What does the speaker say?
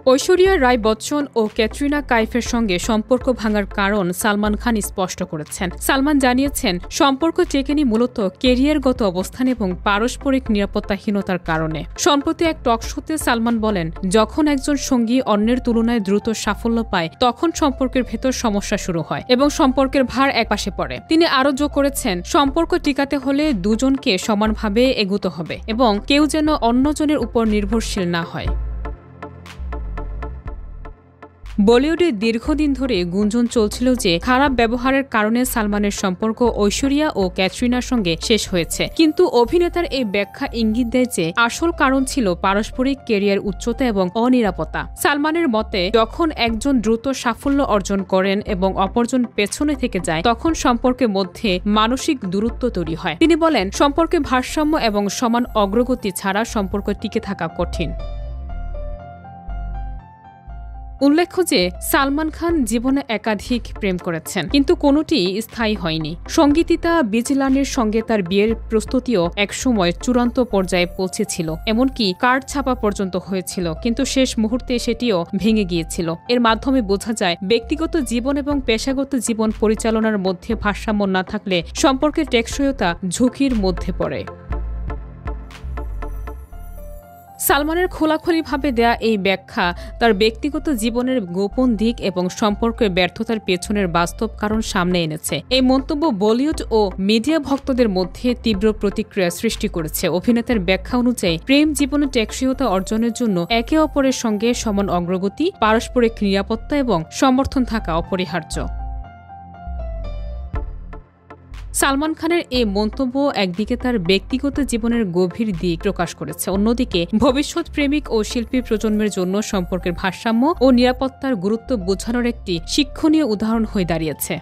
ঐশ্বরিয়া রায় বচ্চন ও ক্যাটরিনা কাইফের সঙ্গে সম্পর্ক ভাঙার কারণ সালমান খান স্পষ্ট করেছেন। সালমান জানিয়েছেন, সম্পর্ক টেকেনি মূলত কেরিয়ারগত অবস্থান এবং পারস্পরিক নিরাপত্তাহীনতার কারণে। সম্প্রতি এক টক শোতে সালমান বলেন, যখন একজন সঙ্গী অন্যের তুলনায় দ্রুত সাফল্য পায় তখন সম্পর্কের ভেতর সমস্যা শুরু হয় এবং সম্পর্কের ভার একপাশে পড়ে। তিনি আরও যোগ করেছেন, সম্পর্ক টিকাতে হলে দুজনকে সমানভাবে এগোতে হবে এবং কেউ যেন অন্যজনের উপর নির্ভরশীল না হয়। বলিউডে দীর্ঘদিন ধরে গুঞ্জন চলছিল যে খারাপ ব্যবহারের কারণে সালমানের সম্পর্ক ঐশ্বরিয়া ও ক্যাটরিনার সঙ্গে শেষ হয়েছে, কিন্তু অভিনেতার এই ব্যাখ্যা ইঙ্গিত দেয় যে আসল কারণ ছিল পারস্পরিক কেরিয়ার উচ্চতা এবং অনিরাপত্তা। সালমানের মতে, যখন একজন দ্রুত সাফল্য অর্জন করেন এবং অপরজন পেছনে থেকে যায় তখন সম্পর্কের মধ্যে মানসিক দূরত্ব তৈরি হয়। তিনি বলেন, সম্পর্কে ভারসাম্য এবং সমান অগ্রগতি ছাড়া সম্পর্ক টিকে থাকা কঠিন। উল্লেখ্য যে সালমান খান জীবনে একাধিক প্রেম করেছেন, কিন্তু কোনোটি স্থায়ী হয়নি। সঙ্গীতিতা বিজলানির সঙ্গে তার বিয়ের প্রস্তুতিও একসময় চূড়ান্ত পর্যায়ে পৌঁছেছিল, এমনকি কার্ড ছাপা পর্যন্ত হয়েছিল, কিন্তু শেষ মুহূর্তে সেটিও ভেঙে গিয়েছিল। এর মাধ্যমে বোঝা যায়, ব্যক্তিগত জীবন এবং পেশাগত জীবন পরিচালনার মধ্যে ভারসাম্য না থাকলে সম্পর্কের টেকসইতা ঝুঁকির মধ্যে পড়ে। সালমানের খোলাখুলিভাবে দেয়া এই ব্যাখ্যা তার ব্যক্তিগত জীবনের গোপন দিক এবং সম্পর্কের ব্যর্থতার পেছনের বাস্তব কারণ সামনে এনেছে। এই মন্তব্য বলিউড ও মিডিয়া ভক্তদের মধ্যে তীব্র প্রতিক্রিয়া সৃষ্টি করেছে। অভিনেতার ব্যাখ্যা অনুযায়ী, প্রেম জীবনে টেকসইতা অর্জনের জন্য একে অপরের সঙ্গে সমান অগ্রগতি, পারস্পরিক নিরাপত্তা এবং সমর্থন থাকা অপরিহার্য। সালমান খানের এই মন্তব্য একদিকে তার ব্যক্তিগত জীবনের গভীর দিক প্রকাশ করেছে, অন্যদিকে ভবিষ্যৎ প্রেমিক ও শিল্পী প্রজন্মের জন্য সম্পর্কের ভারসাম্য ও নিরাপত্তার গুরুত্ব বোঝানোর একটি শিক্ষণীয় উদাহরণ হয়ে দাঁড়িয়েছে।